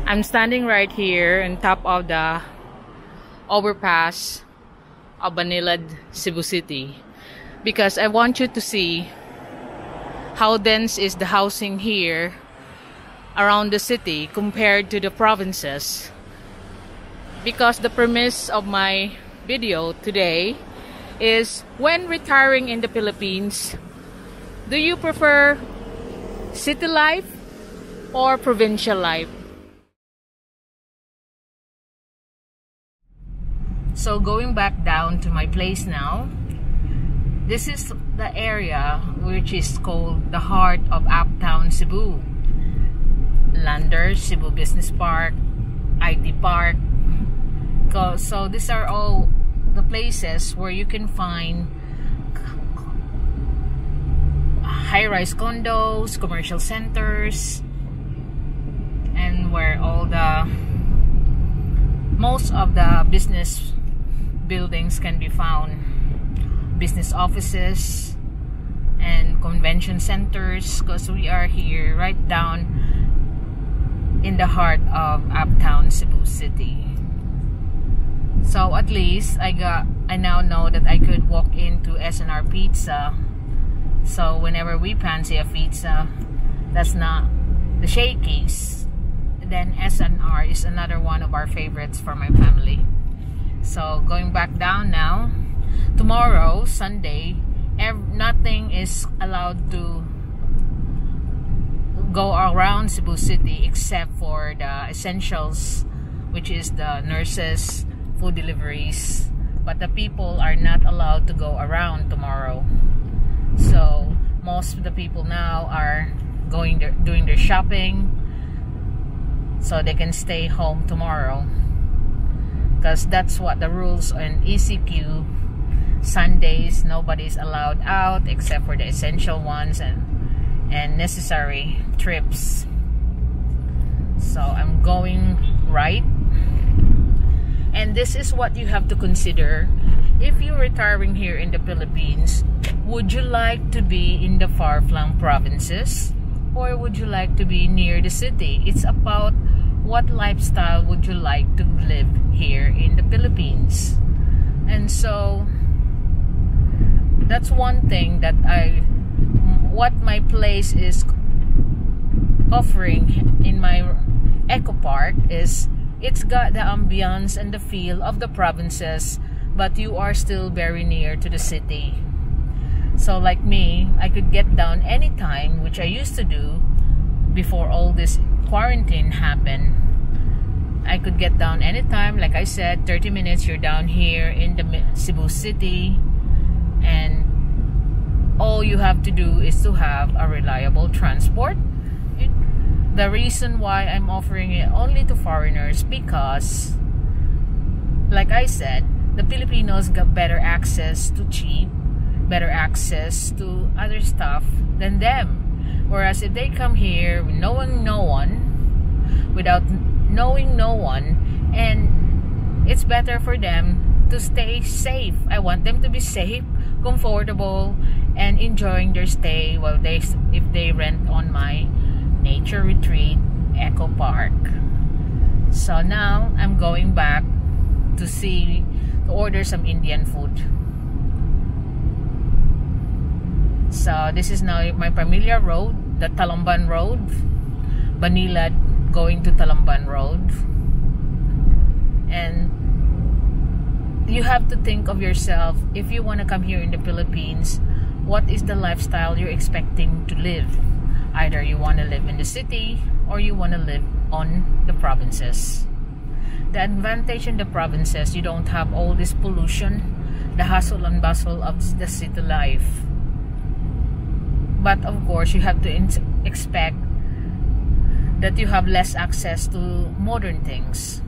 I'm standing right here on top of the overpass of Banilad, Cebu City, because I want you to see how dense is the housing here around the city compared to the provinces. Because the premise of my video today is, when retiring in the Philippines, do you prefer city life or provincial life? So going back down to my place now, this is the area which is called the heart of Uptown Cebu. Landers, Cebu Business Park, IT Park. So these are all the places where you can find high-rise condos, commercial centers, and where most of the business buildings can be found. Business offices and convention centers, because we are here right down in the heart of Uptown Cebu City. So at least I now know that I could walk into S&R Pizza. So whenever we fancy a pizza that's not the Shakey's, then S&R is another one of our favorites for my family. So going back down now, tomorrow, Sunday, nothing is allowed to go around Cebu City except for the essentials, which is the nurses, food deliveries, but the people are not allowed to go around tomorrow. So most of the people now are doing their shopping, so they can stay home tomorrow, because that's what the rules on ECQ. Sundays, nobody's allowed out except for the essential ones and necessary trips. So I'm going right, and this is what you have to consider if you're retiring here in the Philippines. Would you like to be in the far-flung provinces, or would you like to be near the city? It's about what lifestyle would you like to live here in the Philippines. And so that's one thing that what my place is offering in my Eco Park is, it's got the ambience and the feel of the provinces, but you are still very near to the city. So like me, I could get down anytime, which I used to do before all this quarantine happened. I could get down anytime. Like I said, 30 minutes you're down here in the Cebu City, and all you have to do is to have a reliable transport. The reason why I'm offering it only to foreigners, because like I said, the Filipinos got better access to cheap, better access to other stuff than them. Whereas if they come here knowing no one, without knowing no one, and it's better for them to stay safe. I want them to be safe, comfortable, and enjoying their stay while if they rent on my nature retreat Eco Park. So now I'm going back to order some Indian food. So this is now my familiar road, the Talamban Road, Banilad going to Talamban Road. And you have to think of yourself, if you want to come here in the Philippines, what is the lifestyle you're expecting to live? Either you want to live in the city or you want to live on the provinces. The advantage in the provinces, you don't have all this pollution, the hustle and bustle of the city life. But of course, you have to expect that you have less access to modern things.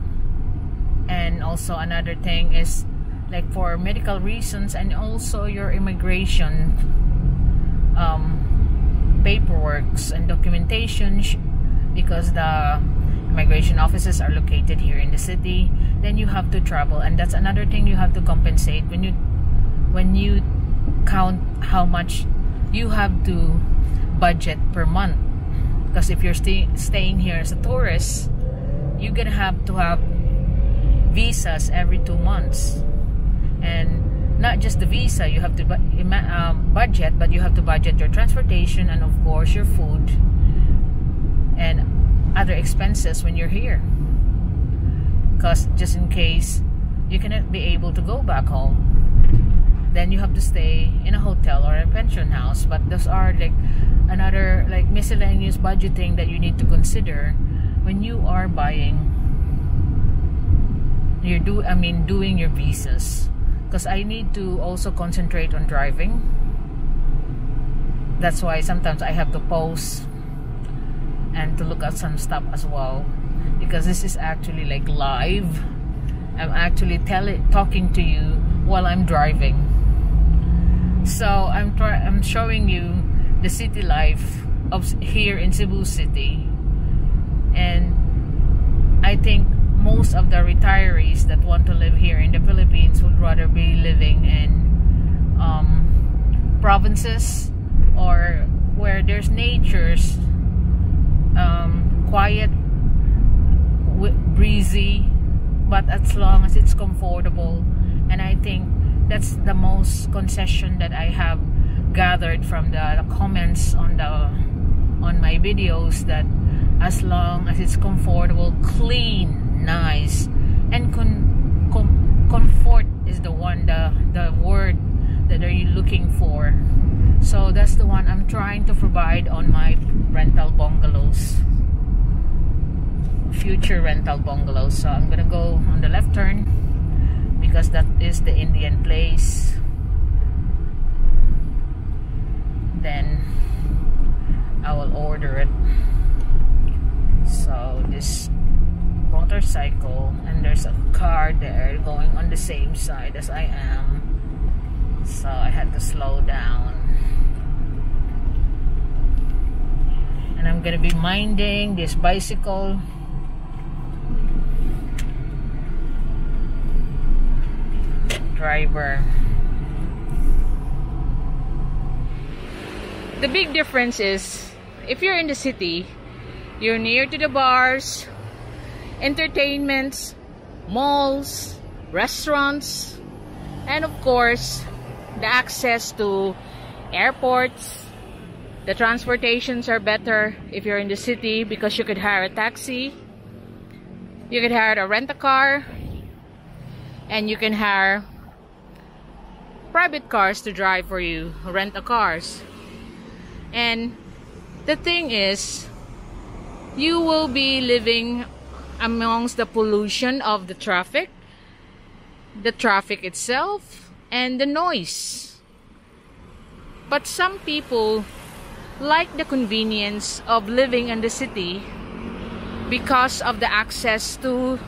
And also another thing is, like for medical reasons and also your immigration paperworks and documentation, because the immigration offices are located here in the city, then you have to travel, and that's another thing you have to compensate when you count how much you have to budget per month. Because if you're staying here as a tourist, you're gonna have to have visas every 2 months, and not just the visa, you have to budget, but you have to budget your transportation and of course your food and other expenses when you're here, because just in case you cannot be able to go back home, then you have to stay in a hotel or a pension house. But those are like another like miscellaneous budgeting that you need to consider when you are doing your visas. Because I need to also concentrate on driving. That's why sometimes I have to pause and to look at some stuff as well, because this is actually like live. I'm actually talking to you while I'm driving. So I'm showing you the city life of here in Cebu City, and I think most of the retirees that want to live here in the Philippines would rather be living in provinces or where there's nature's quiet, breezy, but as long as it's comfortable. And I think that's the most concession that I have gathered from the comments on my videos, that as long as it's comfortable, clean, nice, and comfort is the word that are you looking for. So that's the one I'm trying to provide on my rental bungalows, future rental bungalows. So I'm gonna go on the left turn because that is the Indian place. Then I will order it. So this motorcycle, and there's a car there going on the same side as I am, so I had to slow down. And I'm gonna be minding this bicycle. Driver. The big difference is, if you're in the city, you're near to the bars, entertainments, malls, restaurants, and of course the access to airports. The transportations are better if you're in the city, because you could hire a taxi, you could hire a rent-a-car, and you can hire private cars to drive for you, rent-a-cars. And the thing is, you will be living amongst the pollution of the traffic itself, and the noise. But some people like the convenience of living in the city because of the access to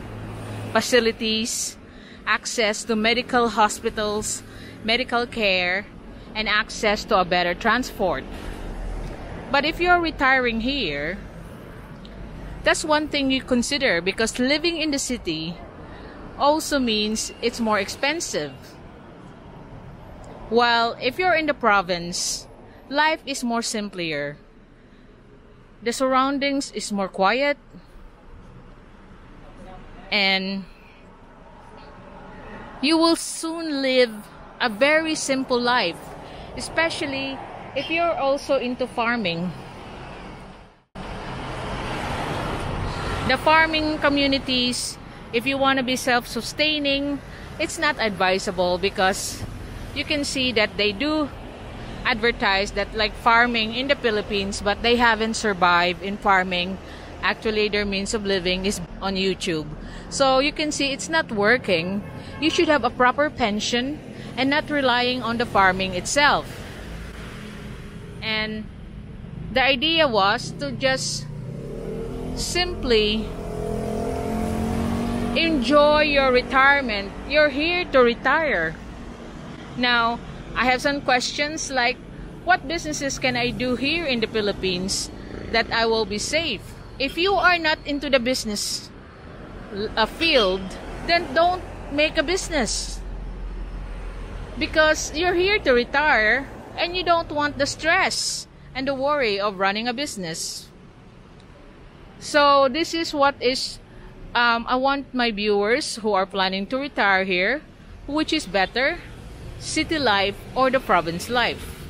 facilities, access to medical hospitals, medical care, and access to a better transport. But if you're retiring here, that's one thing you consider, because living in the city also means it's more expensive. While if you're in the province, life is more simpler. The surroundings is more quiet, and you will soon live a very simple life, especially if you're also into farming. The farming communities, if you want to be self-sustaining, it's not advisable, because you can see that they do advertise that like farming in the Philippines, but they haven't survived in farming. Actually, their means of living is on YouTube. So you can see it's not working. You should have a proper pension and not relying on the farming itself. And the idea was to just simply enjoy your retirement. You're here to retire. Now, I have some questions like, what businesses can I do here in the Philippines that I will be safe? If you are not into the business field, then don't make a business, because you're here to retire and you don't want the stress and the worry of running a business. So this is what is I want my viewers who are planning to retire here, which is better, city life or the province life?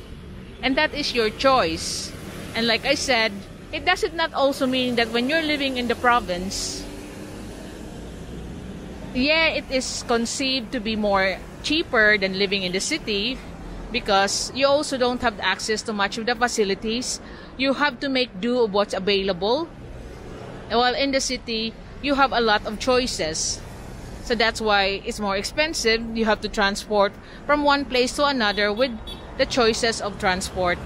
And that is your choice. And like I said, it does not also mean that when you're living in the province, yeah, it is conceived to be more cheaper than living in the city, because you also don't have access to much of the facilities. You have to make do of what's available. While in the city, you have a lot of choices. So that's why it's more expensive. You have to transport from one place to another with the choices of transport.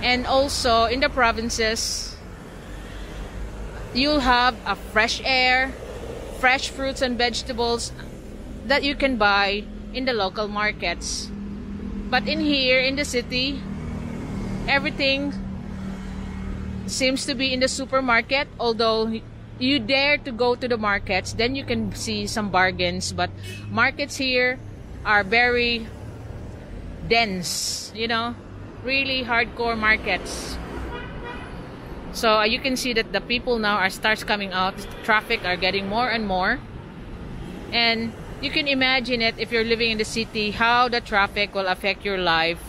And also in the provinces, you'll have a fresh air, fresh fruits and vegetables that you can buy in the local markets. But in here in the city, everything seems to be in the supermarket. Although you dare to go to the markets, then you can see some bargains. But markets here are very dense, you know, really hardcore markets. So you can see that the people now starts coming out. Traffic are getting more and more. And you can imagine it, if you're living in the city, how the traffic will affect your life.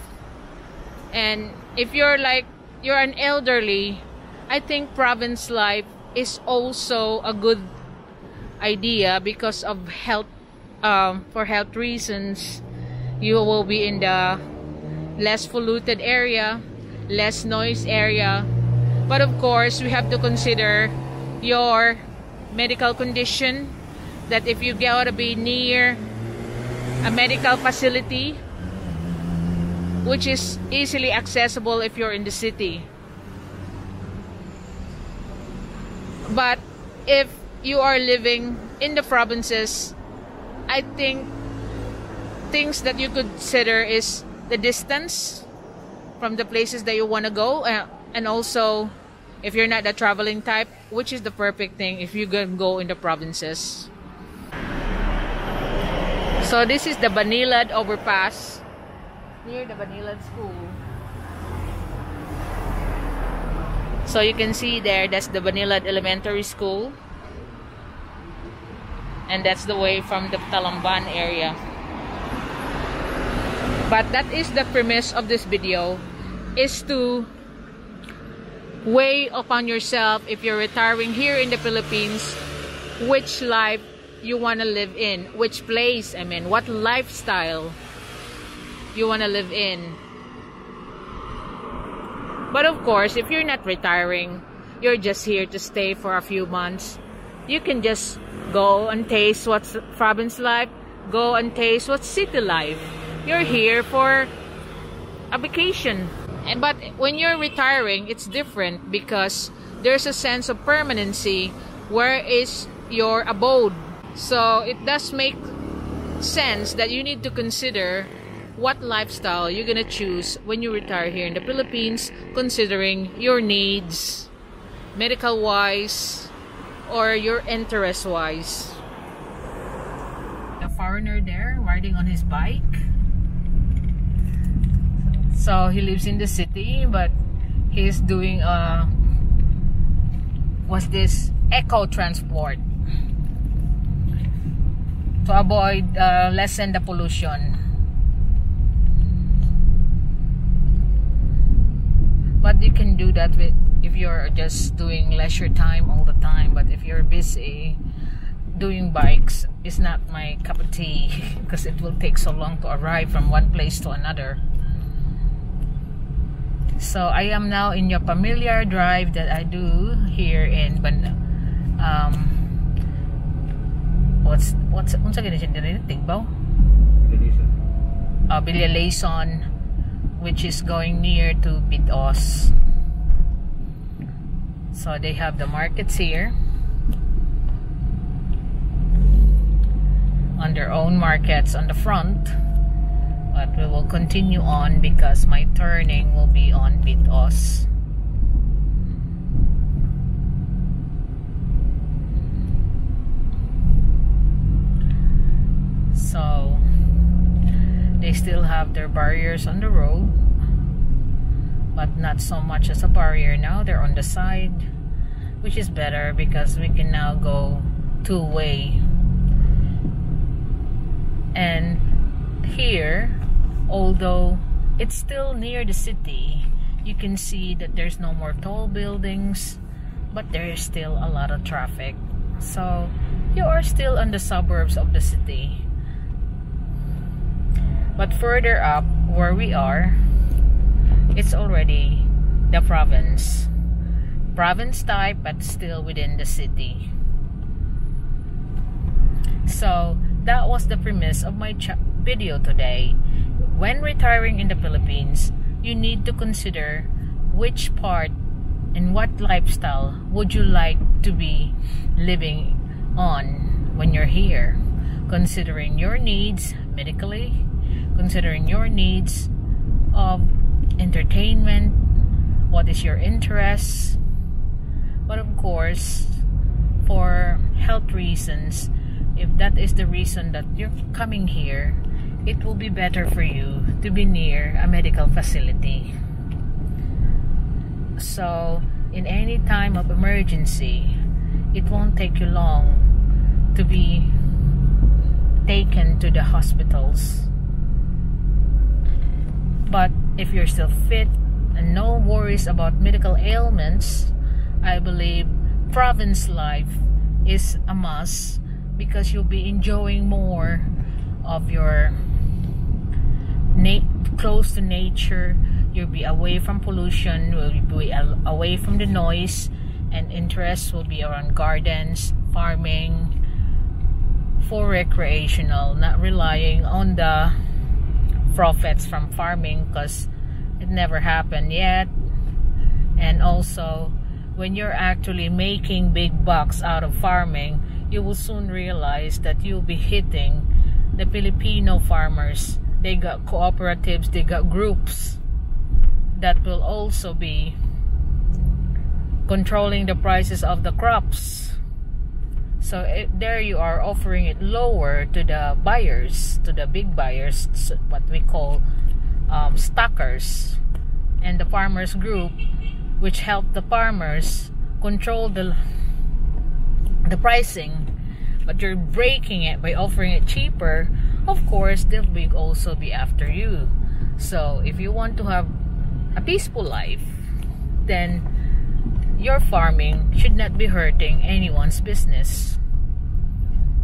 And if you're an elderly, I think province life is also a good idea because of health, for health reasons. You will be in the less polluted area, less noise area. But of course, we have to consider your medical condition, that if you gotta be near a medical facility, which is easily accessible if you're in the city. But if you are living in the provinces, I think things that you could consider is the distance from the places that you want to go, and also if you're not the traveling type, which is the perfect thing if you can go in the provinces. So this is the Banilad overpass near the Banilad school. So you can see there, that's the Banilad Elementary School. And that's the way from the Talamban area. But that is the premise of this video, is to weigh upon yourself, if you're retiring here in the Philippines, which life you want to live in, which place, I mean, what lifestyle you want to live in. But of course, if you're not retiring, you're just here to stay for a few months, you can just go and taste what's province life, go and taste what's city life. You're here for a vacation. But when you're retiring, it's different, because there's a sense of permanency. Where is your abode? So it does make sense that you need to consider what lifestyle you're gonna choose when you retire here in the Philippines, considering your needs, medical wise, or your interest wise. The foreigner there riding on his bike. So he lives in the city, but he's doing what's this, eco transport, to avoid lessen the pollution. But you can do that with, if you're just doing leisure time all the time. But if you're busy, doing bikes is not my cup of tea, because it will take so long to arrive from one place to another. So I am now in your familiar drive that I do here in what's Tigbaw? Bilialason, which is going near to Pitos. So they have the markets here on their own markets on the front. But we will continue on because my turning will be on Pitos. So they still have their barriers on the road, but not so much as a barrier now. They're on the side, which is better because we can now go two-way. And here, although it's still near the city, you can see that there's no more tall buildings, but there is still a lot of traffic. So you are still in the suburbs of the city. But further up where we are, it's already the province. Province type, but still within the city. So that was the premise of my video today. When retiring in the Philippines, you need to consider which part and what lifestyle would you like to be living on when you're here, considering your needs medically, considering your needs of entertainment, what is your interest, but of course for health reasons. If that is the reason that you're coming here, it will be better for you to be near a medical facility. So in any time of emergency, it won't take you long to be taken to the hospitals. But if you're still fit and no worries about medical ailments, I believe province life is a must, because you'll be enjoying more of your close to nature. You'll be away from pollution, will be away from the noise, and interests will be around gardens, farming, for recreational, not relying on the profits from farming, because it never happened yet. And also, when you're actually making big bucks out of farming, you will soon realize that you'll be hitting the Filipino farmers. They got cooperatives, they got groups that will also be controlling the prices of the crops. So there you are, offering it lower to the buyers, to the big buyers, what we call stockers, and the farmers group, which help the farmers control the pricing. But you're breaking it by offering it cheaper. Of course, they'll also be after you. So if you want to have a peaceful life, then your farming should not be hurting anyone's business.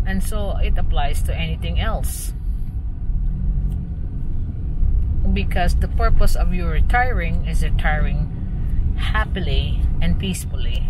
And so it applies to anything else. Because the purpose of you retiring is retiring happily and peacefully.